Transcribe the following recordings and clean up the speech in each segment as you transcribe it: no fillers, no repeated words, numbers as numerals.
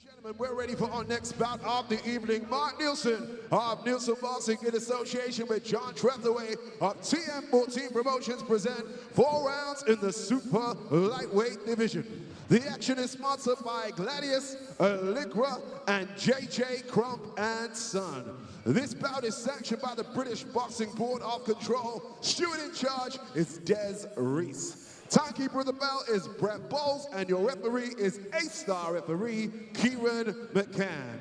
Gentlemen, we're ready for our next bout of the evening. Mark Nielsen of Nielsen Boxing in association with John Trethewey of TM14 Promotions present 4 rounds in the super lightweight division. The action is sponsored by Gladius, Liqua, and JJ Crump and Son. This bout is sanctioned by the British Boxing Board of Control. Steward in charge is Des Reese. Timekeeper of the belt is Brett Bowles, and your referee is 8-star referee Kieran McCann.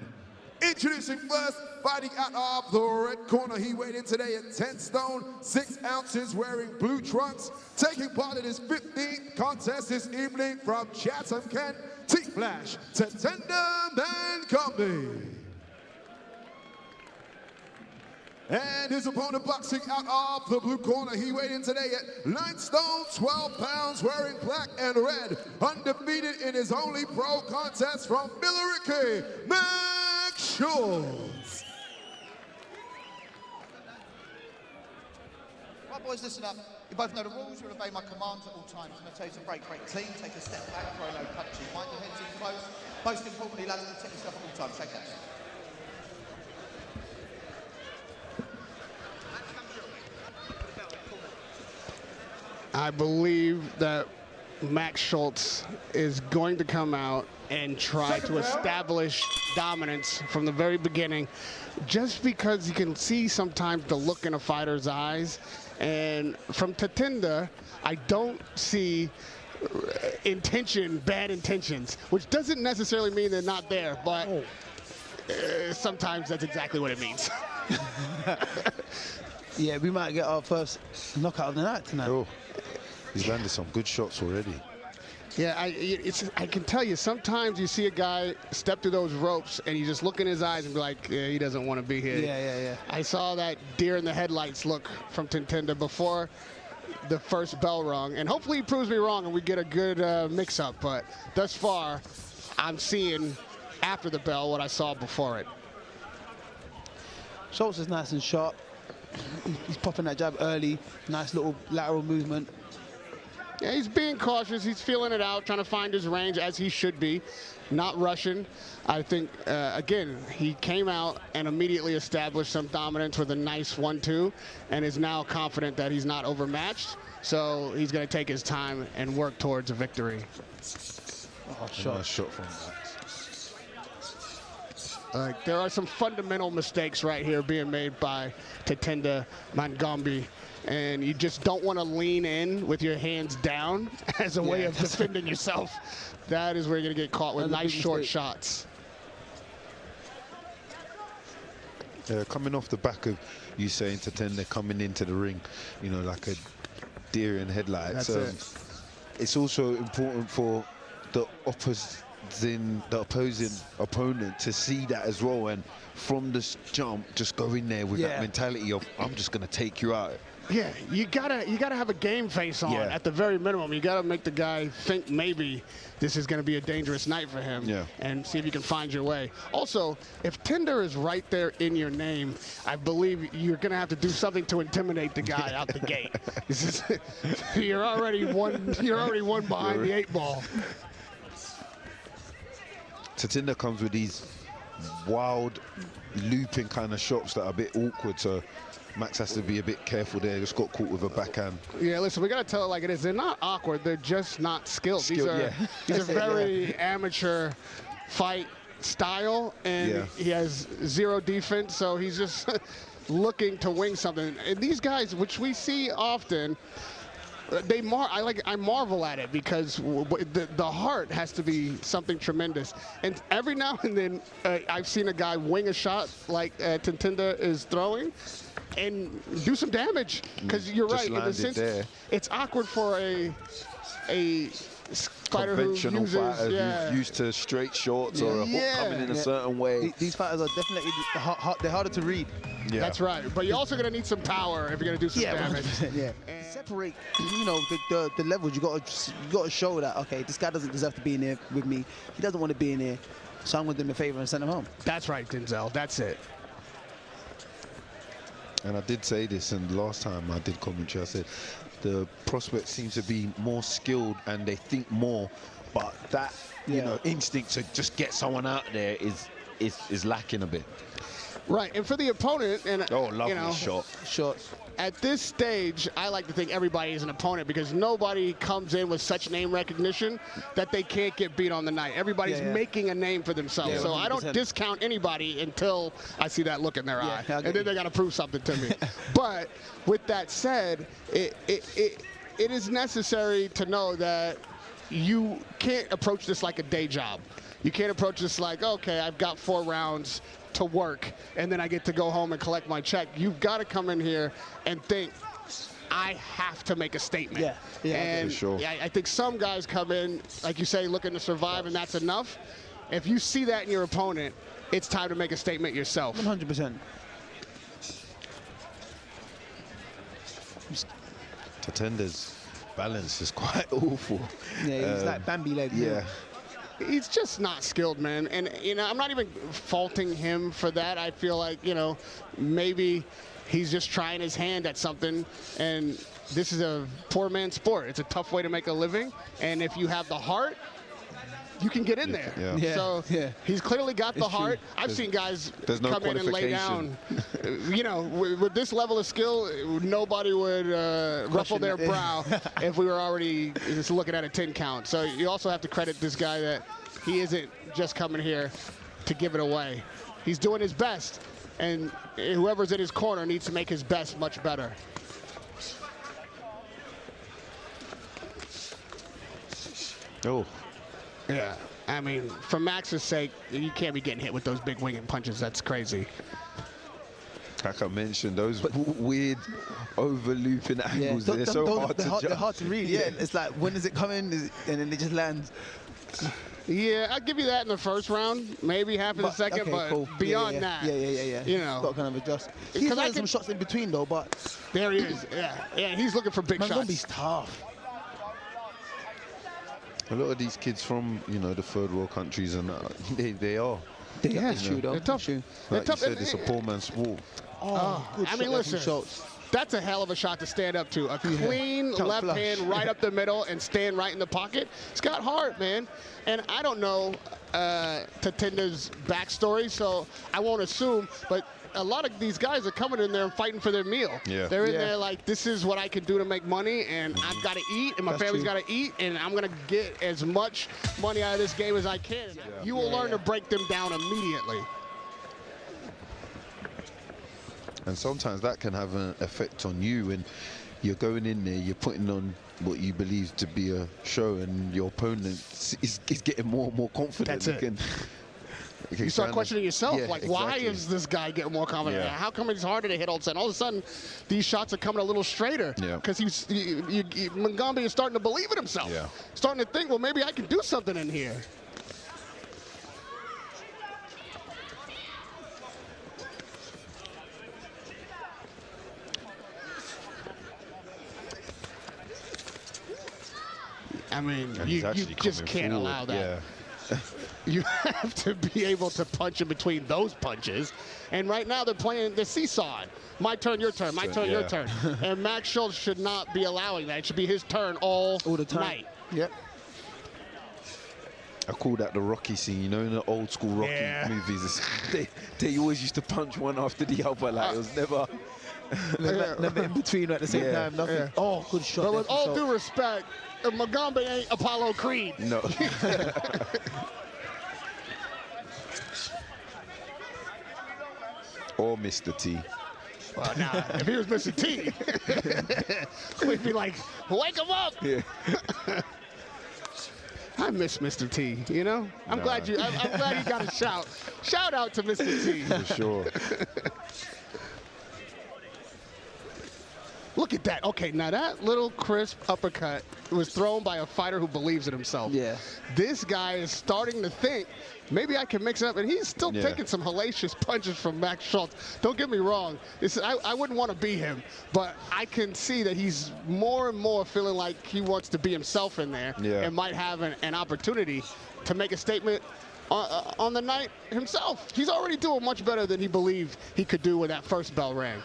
Introducing first, fighting out of the red corner, he weighed in today at 10 stone, 6 ounces, wearing blue trunks. Taking part in his 15th contest this evening from Chatham, Kent, T-Flash, Tatenda Mangombe. And his opponent boxing out of the blue corner, he weighed in today at 9 stone, 12 pounds, wearing black and red. Undefeated in his only pro contest from Billericay, Schultz. Right, boys, listen up. You both know the rules. You'll obey my commands at all times. I'm going to tell you to break clean, take a step back, throw no punches. Mind your heads in close. Most importantly, lads, protect yourself at all times. Take that. I believe that Max Schultz is going to come out and try to establish dominance from the very beginning, just because you can see sometimes the look in a fighter's eyes. And from Tatenda, I don't see bad intentions, which doesn't necessarily mean they're not there, but sometimes that's exactly what it means. Yeah, we might get our first knockout of the night tonight. Oh, he's landed some good shots already. Yeah, I can tell you, sometimes you see a guy step through those ropes and you just look in his eyes and be like, yeah, he doesn't want to be here. Yeah. I saw that deer in the headlights look from Tatenda before the first bell rung, and hopefully he proves me wrong and we get a good mix-up, but thus far, I'm seeing after the bell what I saw before it. Schultz is nice and sharp. He's popping that jab early. Nice little lateral movement. Yeah, he's being cautious. He's feeling it out, trying to find his range, as he should be. Not rushing. I think, again, he came out and immediately established some dominance with a nice 1-2 and is now confident that he's not overmatched. So he's going to take his time and work towards a victory. Oh, nice shot from Max. There are some fundamental mistakes right here being made by Tatenda Mangombe, and you just don't want to lean in with your hands down as a way of defending yourself. That is where you're going to get caught with nice short shots. Coming off the back of you saying Tatenda coming into the ring, you know, like a deer in headlights. It's also important for the opposing opponent to see that as well, and from this jump just go in there with that mentality of I'm just gonna take you out. Yeah, you gotta have a game face on at the very minimum. You gotta make the guy think maybe this is gonna be a dangerous night for him, and see if you can find your way. Also, if Tinder is right there in your name, I believe you're gonna have to do something to intimidate the guy out the gate. You're already one behind the 8 ball. Tatenda comes with these wild looping kind of shots that are a bit awkward, so Max has to be a bit careful there. Just got caught with a backhand. Yeah, listen, we gotta tell it like it is. They're not awkward, they're just not skilled. These are very amateur fight style, and he has 0 defense, so he's just looking to wing something. And these guys, which we see often, I marvel at it, because the heart has to be something tremendous. And every now and then, I've seen a guy wing a shot like Tatenda is throwing and do some damage. Because you're right, in the sense it's awkward for a fighter conventional fighter who's used to straight shorts or a hook coming in a certain way. These fighters are definitely they're harder to read. Yeah. That's right, but you're also going to need some power if you're going to do some damage. 100%, separate, you know, the levels. You got to show that, okay, this guy doesn't deserve to be in there with me. He doesn't want to be in there, so I'm going to do him a favor and send him home. That's right, Denzel. That's it. And I did say this, and last time I did commentary, I said the prospect seems to be more skilled and they think more, but that you Yeah. know, instinct to just get someone out there is lacking a bit. Right, and for the opponent, and Oh, lovely you know, shot. Shots. at this stage, I like to think everybody is an opponent because nobody comes in with such name recognition that they can't get beat on the night. Everybody's Yeah, yeah. making a name for themselves. Yeah, so I don't 100%. discount anybody until I see that look in their eye. I And get then you. they got to prove something to me. But with that said, it is necessary to know that you can't approach this like a day job. You can't approach this like, okay, I've got 4 rounds to work, and then I get to go home and collect my check. You've got to come in here and think, I have to make a statement. Yeah, yeah, and for sure. I think some guys come in, like you say, looking to survive, and that's enough. If you see that in your opponent, it's time to make a statement yourself. 100%. Tatenda's balance is quite awful. Yeah, he's like Bambi leg. Yeah. He's just not skilled, man. And, you know, I'm not even faulting him for that. I feel like, you know, maybe he's just trying his hand at something. And this is a poor man's sport. It's a tough way to make a living. And if you have the heart, you can get in there. Yeah. Yeah, So yeah. he's clearly got the It's true. heart. I've seen guys there's no come in and lay down. You know, with this level of skill, nobody would ruffle their it. brow if we were already just looking at a 10 count. So you also have to credit this guy that he isn't just coming here to give it away. He's doing his best, and whoever's in his corner needs to make his best much better. Oh, Yeah, I mean, for Max's sake, you can't be getting hit with those big winging punches. That's crazy. like I mentioned, those weird overlooping Yeah, angles, they're so hard to judge. They're hard to read. Yeah, it's like when is it coming, and then it just lands. Yeah, I'll give you that in the first round, maybe half in the second, okay, but cool. beyond yeah. that, Yeah. you know. Got to kind of adjust. He's Because I landing some can- shots in between though, but there he is. Yeah, he's looking for big Mangombe's shots. tough. A lot of these kids from, you know, the third world countries, and they are. Yeah, It's true though. they're tough. It's true. They're Like you tough. said, it's a poor man's sport. Oh, good I shot mean, there from listen, Schultz. that's a hell of a shot to stand up to. A clean Count left flush. hand right up the middle and stand right in the pocket. It's got heart, man. And I don't know Tatenda's backstory, so I won't assume, but a lot of these guys are coming in there and fighting for their meal. Yeah. They're in Yeah. there like, this is what I can do to make money, and I've got to eat, and my That's family's true. got to eat, and I'm going to get as much money out of this game as I can. And you will learn to break them down immediately. And sometimes that can have an effect on you when you're going in there, you're putting on what you believe to be a show, and your opponent is getting more and more confident. That's it. It can You start kind of- questioning yourself, Yeah, like, why exactly. is this guy getting more confident? Yeah. How come it's harder to hit all of a sudden? All of a sudden, these shots are coming a little straighter Yeah. because Mangombe is starting to believe in himself. Yeah. Starting to think, well, maybe I can do something in here. I mean, And you he's actually just coming can't forward. allow that. Yeah. You have to be able to punch in between those punches. And right now they're playing the seesaw. My turn, your turn, my turn, your Yeah. turn. And Max Schultz should not be allowing that. It should be his turn all All the time. night. Yep. I call that the Rocky scene, you know, in the old school Rocky Yeah. movies. They always used to punch one after the other, like it was never. Never in between at the same Yeah. time. Nothing. Yeah. Oh, good shot. But there with from all Schultz. due respect, Mangombe ain't Apollo Creed. No. Or Mr. T. Well, nah, if he was Mr. T, we'd be like, wake him up. Yeah. I miss Mr. T, you know? I'm glad you got a shout. Shout out to Mr. T. For sure. Look at that. Okay, now that little crisp uppercut was thrown by a fighter who believes in himself. Yeah. This guy is starting to think, maybe I can mix it up, and he's still Yeah. taking some hellacious punches from Max Schultz. Don't get me wrong. I wouldn't want to be him, but I can see that he's more and more feeling like he wants to be himself in there Yeah. and might have an opportunity to make a statement on the night himself. He's already doing much better than he believed he could do when that first bell rang.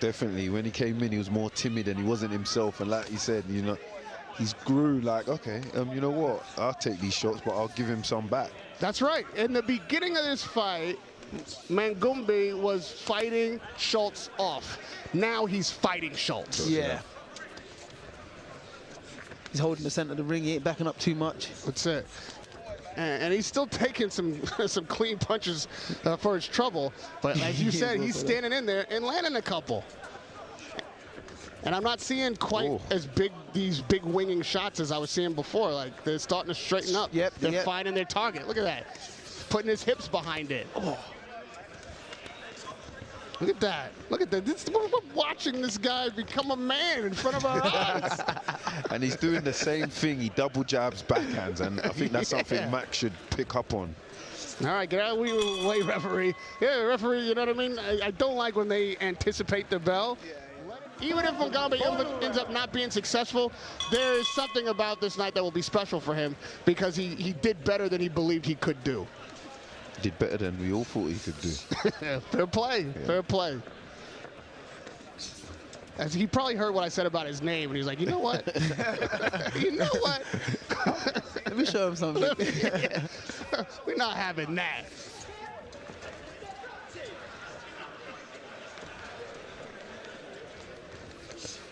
Definitely. When he came in, he was more timid and he wasn't himself. And like you said, you know, he's grew like, okay, you know what? I'll take these shots, but I'll give him some back. That's right. In the beginning of this fight, Mangombe was fighting Schultz off. Now he's fighting Schultz. Yeah. He's holding the center of the ring. He ain't backing up too much. That's it. And he's still taking some some clean punches for his trouble. But as you said, he's standing in there and landing a couple. And I'm not seeing quite as big these big winging shots as I was seeing before. Like, they're starting to straighten up. Yep. They're finding their target. Look at that. Putting his hips behind it. Oh. Look at that. Look at that. We're watching this guy become a man in front of our eyes. And he's doing the same thing. He double jabs backhands, and I think that's something Max should pick up on. All right, get out of the way, referee. Yeah, referee, you know what I mean? I don't like when they anticipate the bell. Even if Mangombe ends up not being successful, there is something about this night that will be special for him because he did better than he believed he could do. Did better than we all thought he could do. Fair play, fair play. As he probably heard what I said about his name, and he's like, you know what? You know what? Let me show him something. We're not having that.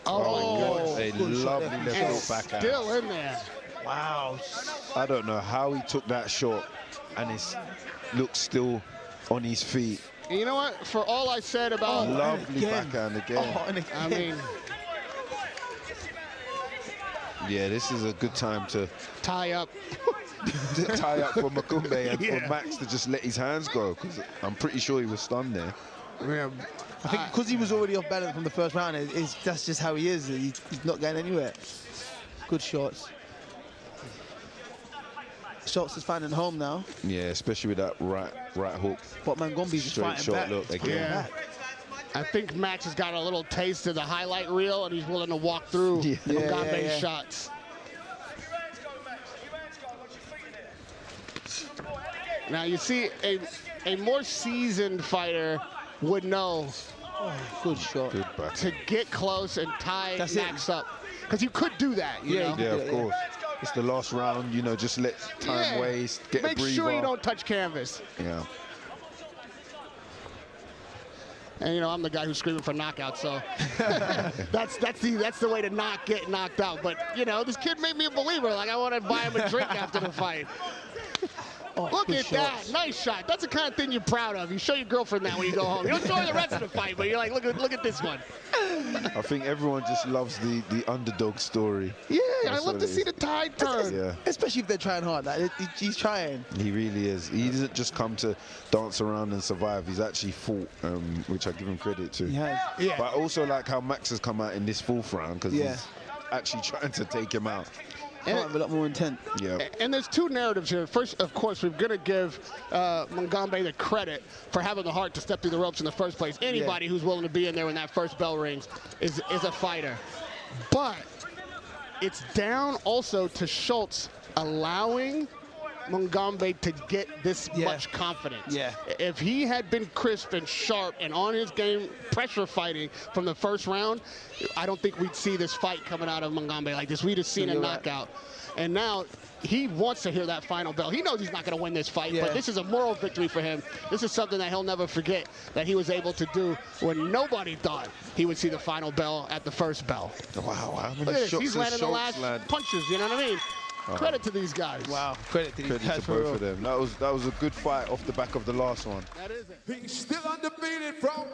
Oh, a lovely little backhand. Still in there. Wow. I don't know how he took that shot, and he looks still on his feet. And you know what? For all I said about... Lovely backhand again. And again. I mean... Yeah, this is a good time to tie up. Tie up for Mangombe and for Max to just let his hands go, because I'm pretty sure he was stunned there. Yeah. I think because he was already off balance from the first round, that's just how he is. He's not going anywhere. Good shots. Schultz is finding home now. Yeah, especially with that right hook. But Mangombe's just Straight fighting shot back. look again. Yeah. I think Max has got a little taste of the highlight reel, and he's willing to walk through Mangambe's shots. Now you see a more seasoned fighter would know Good shot. Good back. to get close and tie Max up. Because you could do that, you know? Yeah, of course. It's the last round, you know, just let time waste, get a breather. Make sure you don't touch canvas. Yeah. And you know, I'm the guy who's screaming for knockout, so that's the way to not get knocked out. But you know, this kid made me a believer. Like, I want to buy him a drink after the fight. Look at that, nice shot. That's the kind of thing you're proud of. You show your girlfriend that when you go home. You don't enjoy the rest of the fight, but you're like, look at this one. I think everyone just loves the underdog story. Yeah, That's I love what to it see is. the tide turn. Yeah. Especially if they're trying hard. Like, he's trying. He really is. He doesn't just come to dance around and survive. He's actually fought, which I give him credit to. He has. Yeah. But I also like how Max has come out in this fourth round, because he's actually trying to take him out. Might have a lot more intent. Yeah. And there's two narratives here. First, of course, we're going to give Mangombe the credit for having the heart to step through the ropes in the first place. Anybody who's willing to be in there when that first bell rings is a fighter. But it's down also to Schultz allowing Mangombe to get this much confidence. Yeah. If he had been crisp and sharp and on his game, pressure fighting from the first round, I don't think we'd see this fight coming out of Mangombe like this. We'd have seen a knockout. And now he wants to hear that final bell. He knows he's not going to win this fight, but this is a moral victory for him. This is something that he'll never forget that he was able to do when nobody thought he would see the final bell at the first bell. Wow, how many Look at this. shots He's has landing the Schultz last land? punches, you know what I mean? Credit to these guys. Wow. Credit to these Credit guys to for both real. of them. That was a good fight off the back of the last one. That is it. He's still undefeated from